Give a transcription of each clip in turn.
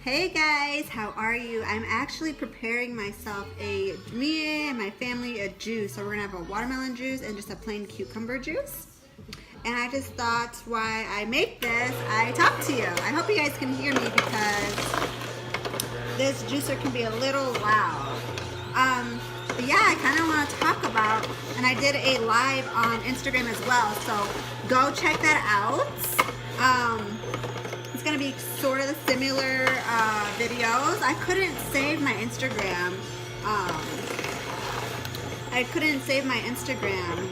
Hey guys, how are you? I'm actually preparing myself me and my family a juice. So we're gonna have a watermelon juice and just a plain cucumber juice. And I just thought while I make this, I talk to you. I hope you guys can hear me because this juicer can be a little loud. But yeah, I kind of want to talk about, and I did a live on Instagram as well. So go check that out. It's going to be sort of the similar videos. I couldn't save my Instagram.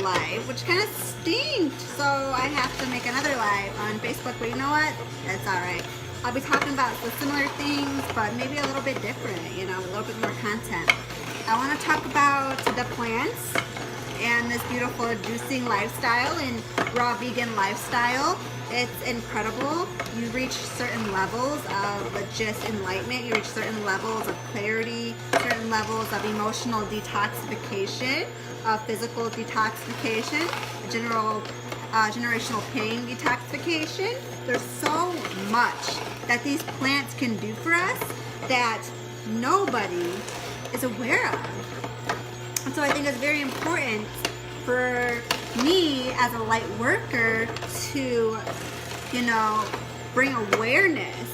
Live, which kind of stinks. So I have to make another live on Facebook. But you know what? That's all right. I'll be talking about the similar things, but maybe a little bit different. You know, a little bit more content. I want to talk about the plants and this beautiful juicing lifestyle and raw vegan lifestyle. It's incredible. You reach certain levels of just enlightenment. You reach certain levels of clarity, certain levels of emotional detoxification, physical detoxification, generational pain detoxification. There's so much that these plants can do for us that nobody is aware of. And so I think it's very important for me as a light worker to, bring awareness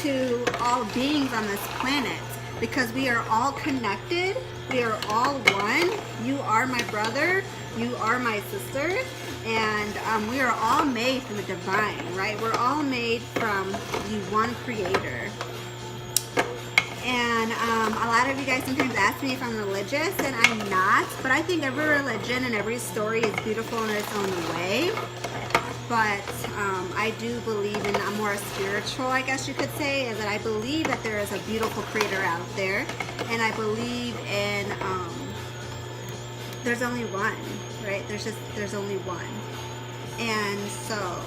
to all beings on this planet, because we are all connected. We are all one. You are my brother. You are my sister. And we are all made from the divine, right? We're all made from the one creator. And a lot of you guys sometimes ask me if I'm religious, and I'm not. But I think every religion and every story is beautiful in its own way. But I do believe in a more spiritual, I guess you could say, is that I believe that there is a beautiful creator out there. And I believe in, there's only one, right? There's only one. And so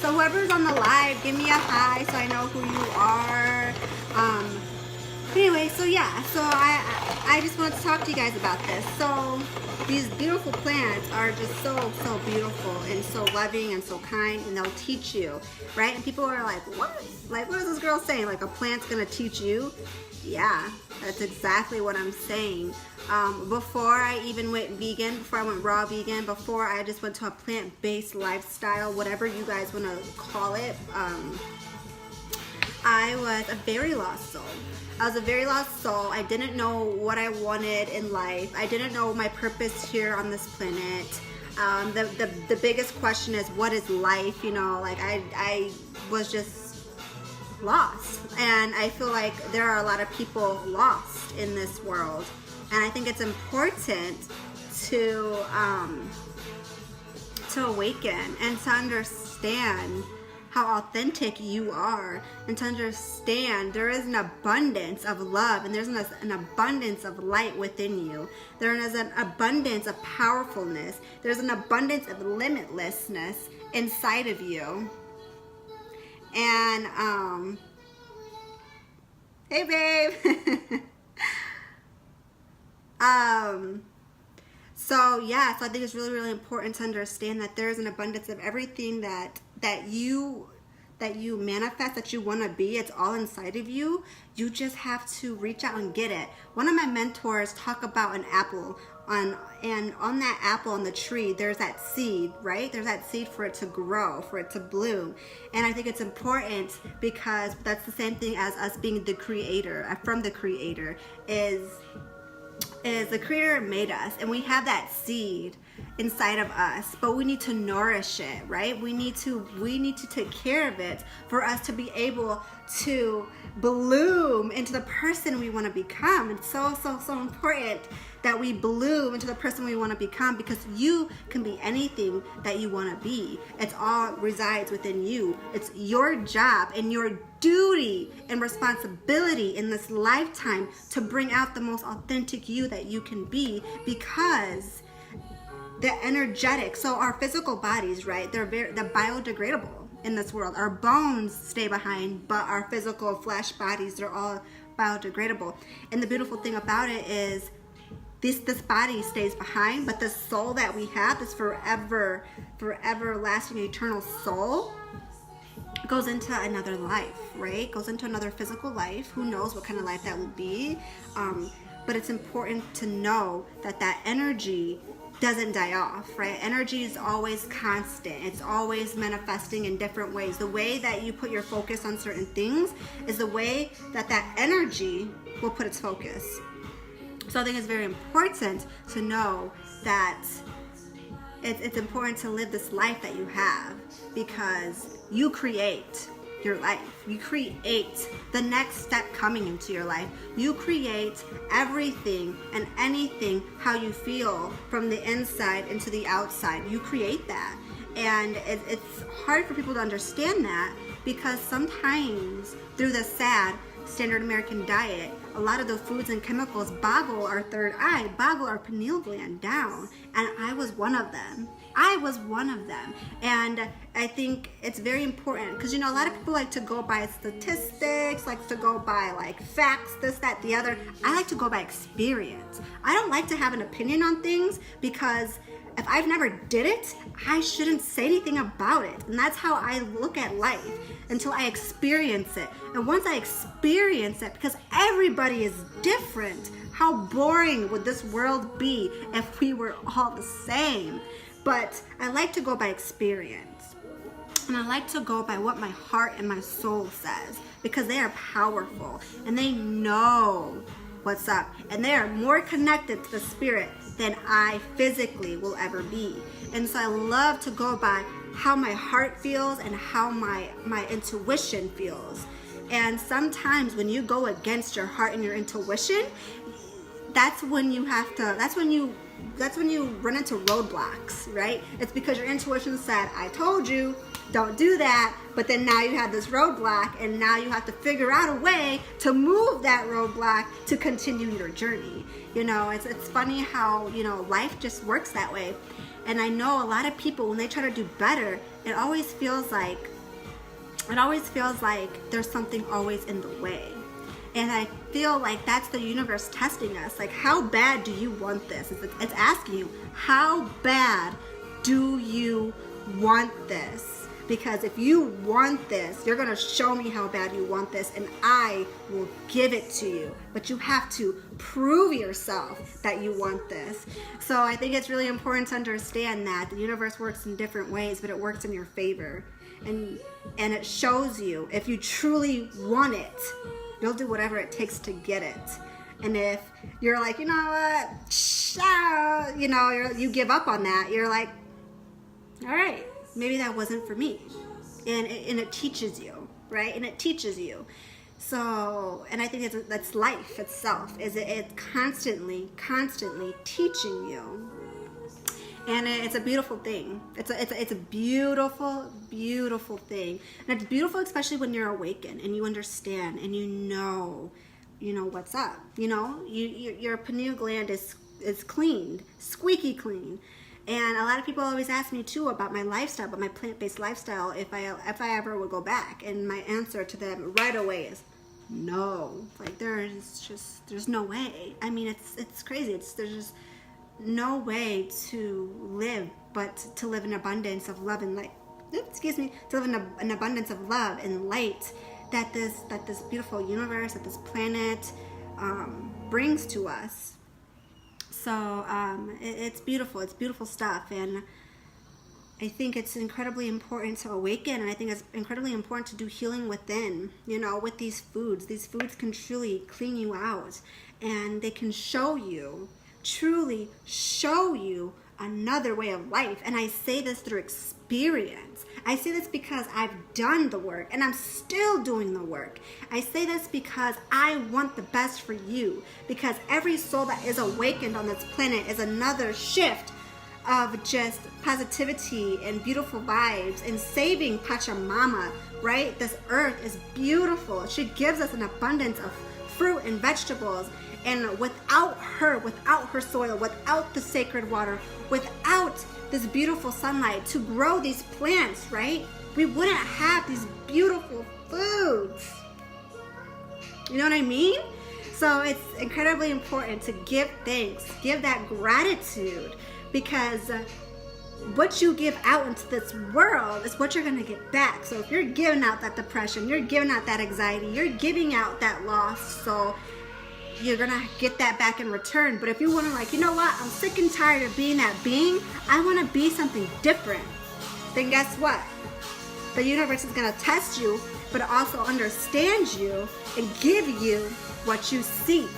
whoever's on the live, give me a hi so I know who you are. Anyway, so I just wanted to talk to you guys about this. So these beautiful plants are just so beautiful and so loving and so kind, and they'll teach you, right? And people are like, what? Like, what is this girl saying? Like, a plant's gonna teach you? Yeah, that's exactly what I'm saying. Before I even went vegan, before I went raw vegan, before I just went to a plant-based lifestyle, whatever you guys want to call it, I was a very lost soul. I was a very lost soul. I didn't know what I wanted in life. I didn't know my purpose here on this planet. The biggest question is, what is life? I was just lost. And I feel like there are a lot of people lost in this world. And I think it's important to awaken and to understand how authentic you are, and to understand there is an abundance of love, and there's an abundance of light within you. There is an abundance of powerfulness. There's an abundance of limitlessness inside of you. And hey babe. So I think it's really important to understand that there's an abundance of everything that you manifest, that you want to be. It's all inside of you. You just have to reach out and get it. One of my mentors talk about an apple, and on that apple on the tree, there's that seed, right? There's that seed for it to grow, for it to bloom. And I think it's important because that's the same thing as us being the creator, from the creator, is the creator made us, and we have that seed inside of us, but we need to nourish it, right? We need to take care of it for us to be able to bloom into the person we want to become. It's so important that we bloom into the person we want to become, because you can be anything that you want to be. It all resides within you. It's your job and your duty and responsibility in this lifetime to bring out the most authentic you that you can be, because the energetic, so our physical bodies, right, they're biodegradable in this world. Our bones stay behind, but our physical flesh bodies, they're all biodegradable. And the beautiful thing about it is this body stays behind, but the soul that we have, this forever lasting eternal soul, goes into another life, right? Goes into another physical life. Who knows what kind of life that will be? But it's important to know that that energy doesn't die off, right? Energy is always constant. It's always manifesting in different ways. The way that you put your focus on certain things is the way that that energy will put its focus. So I think it's very important to know that it's important to live this life that you have, because you create your life. You create the next step coming into your life. You create everything and anything how you feel from the inside into the outside. You create that. And it's hard for people to understand that, because sometimes through the sad standard American diet, a lot of the foods and chemicals boggle our third eye, boggle our pineal gland down. And I was one of them. And I think it's very important, because, a lot of people like to go by statistics, like to go by like facts, this, that, the other. I like to go by experience. I don't like to have an opinion on things, because if I've never did it, I shouldn't say anything about it. And that's how I look at life, until I experience it. And once I experience it, because everybody is different, how boring would this world be if we were all the same? But I like to go by experience. And I like to go by what my heart and my soul says, because they are powerful and they know what's up, and they are more connected to the spirit than I physically will ever be. And so I love to go by how my heart feels and how my intuition feels. And sometimes when you go against your heart and your intuition, that's when you run into roadblocks, right? It's because your intuition said, I told you, don't do that. But then now you have this roadblock, and now you have to figure out a way to move that roadblock to continue your journey. It's funny how, life just works that way. And I know a lot of people, when they try to do better, it always feels like there's something always in the way. And I feel like that's the universe testing us. Like, how bad do you want this? It's asking you, how bad do you want this? Because if you want this, you're going to show me how bad you want this, and I will give it to you. But you have to prove yourself that you want this. So I think it's really important to understand that the universe works in different ways, but it works in your favor. And it shows you, if you truly want it, you'll do whatever it takes to get it. And if you're like, you give up on that, you're like, all right, maybe that wasn't for me. And it teaches you, right? And it teaches you. So, and I think that's life itself. It's constantly teaching you. And it's a beautiful thing. It's a beautiful, beautiful thing. And it's beautiful, especially when you're awakened and you understand and you know what's up. Your pineal gland is cleaned, squeaky clean. And a lot of people always ask me too about my lifestyle, about my plant-based lifestyle, if I ever would go back. And my answer to them right away is no. Like, there's no way. I mean, it's crazy. There's just no way to live, but to live in abundance of love and light. To live in an abundance of love and light that this beautiful universe, that this planet brings to us. So it's beautiful. It's beautiful stuff, and I think it's incredibly important to awaken, and I think it's incredibly important to do healing within. With these foods. These foods can truly clean you out, and they can truly show you another way of life. And I say this through experience. I say this because I've done the work and I'm still doing the work. I say this because I want the best for you, because every soul that is awakened on this planet is another shift of just positivity and beautiful vibes and saving Pachamama, right? This earth is beautiful. She gives us an abundance of fruit and vegetables. And without her soil, without the sacred water, without this beautiful sunlight to grow these plants, right? We wouldn't have these beautiful foods. You know what I mean? So it's incredibly important to give thanks, give that gratitude, because what you give out into this world is what you're going to get back. So if you're giving out that depression, you're giving out that anxiety, you're giving out that loss, so you're going to get that back in return. But if you want to, like, you know what, I'm sick and tired of being that being, I want to be something different, then guess what? The universe is going to test you, but also understand you and give you what you seek.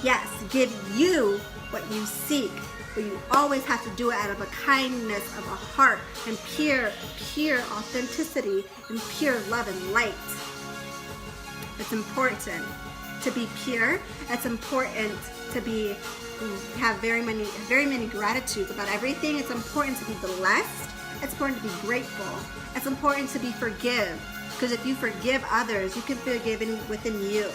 Yes, give you what you seek. But you always have to do it out of a kindness of a heart and pure authenticity and pure love and light. It's important to be pure. It's important to have very many gratitudes about everything. It's important to be blessed. It's important to be grateful. It's important to be forgive. Because if you forgive others, you can forgive within you.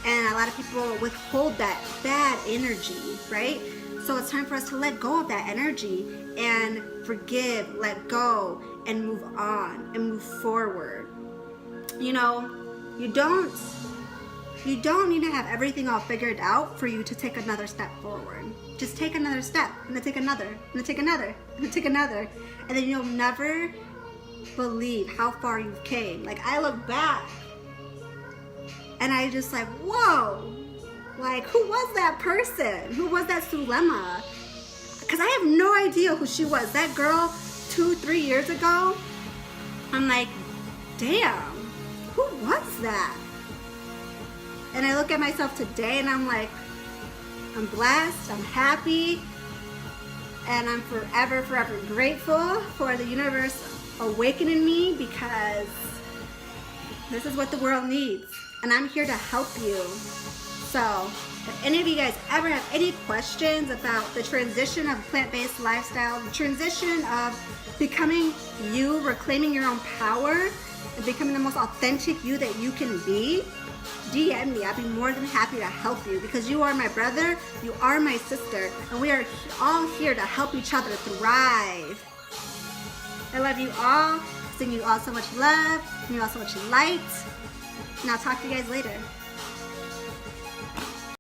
And a lot of people withhold that bad energy, right? So it's time for us to let go of that energy and forgive, let go, and move on and move forward. You know, you don't need to have everything all figured out for you to take another step forward. Just take another step, and then take another, and then take another, and then take another. And then you'll never believe how far you've came. Like, I look back, and I just like, whoa. Like, who was that person? Who was that Sulema? Because I have no idea who she was. That girl 2-3 years ago, I'm like, damn, who was that? And I look at myself today and I'm like, I'm blessed, I'm happy, and I'm forever grateful for the universe awakening me, because this is what the world needs. And I'm here to help you. So, if any of you guys ever have any questions about the transition of plant-based lifestyle, the transition of becoming you, reclaiming your own power, and becoming the most authentic you that you can be, DM me. I'll be more than happy to help you, because you are my brother, you are my sister, and we are all here to help each other thrive. I love you all. Sending you all so much love, sending you all so much light, and I'll talk to you guys later.